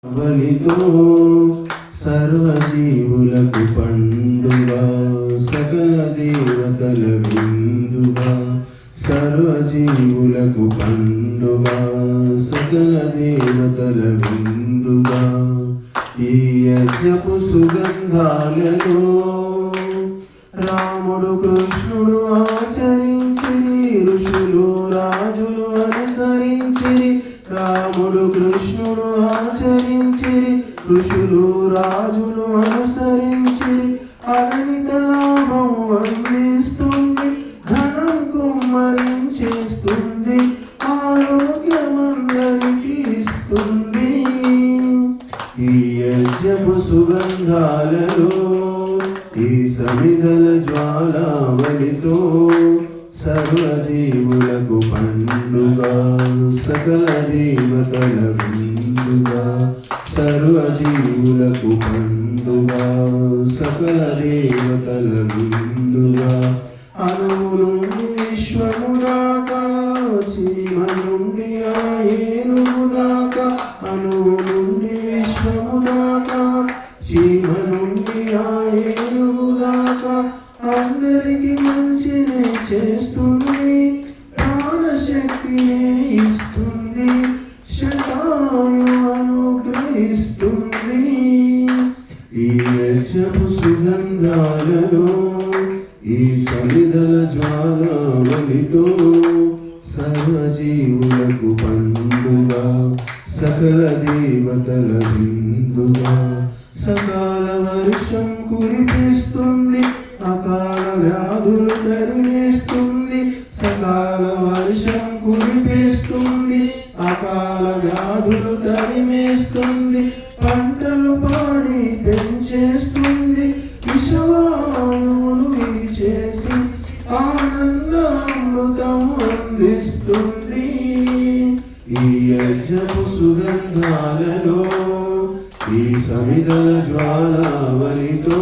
బలితో సర్వజీవులకు పండుగ సకల దేవతల విందుగా సర్వజీవులకు పండుగ సకల దేవతల విందుగా ఈ యజ్ఞపు సుగంధాలలో రాముడు కృష్ణుడు ఆచరించిరి ఋషులు రాజులు అనుసరించిరి రాముడు కృష్ణుడు ఆచరించిరి ఋషులు రాజులు అనుసరించిరి అగణిత లాభం అందిస్తుంది ధనం కుమ్మరించేస్తుంది ఆరోగ్యమందరికి ఇస్తుంది ఈ యజ్ఞపు సుగంధాలలో ఈ సమిధల జ్వాలావళితో సర్వజీవులకు పండుగ సకల దేవతల విందుగా సర్వజీవులకు పండుగ సకల దేవతల విందుగా అణువు నుండి విశ్వము దాకా చీమ నుండి ఆ ఏనుగు దాకా అణువు నుండి విశ్వము దాకా చీమ నుండి ఆ ఏనుగు దాకా అందరికి మంచినే చేస్తుంది ప్రాణశక్తినే ఇస్తుంది శతాయు అనుగ్రహిస్తుంది ఈ యజ్ఞపు సుగంధాలలో ఈ సమిధల జ్వాలావళితో సర్వజీవులకు పండుగ సకల దేవతల విందుగా సకాల వర్షం కురిపిస్తుంది అకాల వ్యాధులు తరిమేస్తుంది సకాల వర్షం కురిపిస్తుంది అకాల వ్యాధులు తరిమేస్తుంది పంటలు పాడి పెంచేస్తుంది విషవాయువులు విరిచేసి ఆనందామృతం అందిస్తుంది ఈ యజ్ఞపు సుగంధాలలో ఈ సమిధల జ్వాలావళితో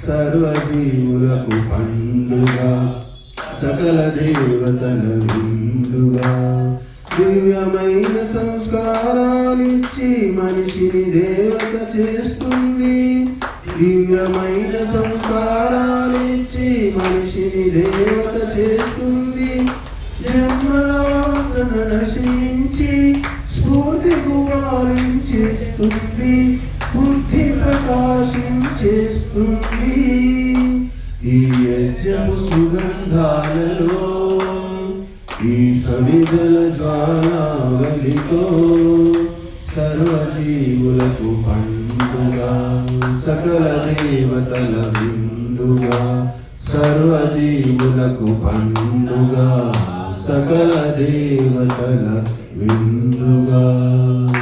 సర్వజీవులకు పండుగ సకల దేవతల విందుగా దివ్యమైన సంస్కారాలిచ్చి మనిషిని దేవత చేస్తుంది దివ్యమైన సంస్కారాలిచ్చి మనిషిని దేవత చేస్తుంది జన్మల వాసన నశించి స్ఫూర్తి గుబాలించేస్తుంది బుద్ధి ప్రకాశించేస్తుంది ఈ యజ్ఞపు సుగంధాలలో ఈ సమిధల జ్వాలావళితో సర్వజీవులకు పండుగ సకల దేవతల విందుగా సర్వజీవులకు పండుగ సకల దేవతల విందుగా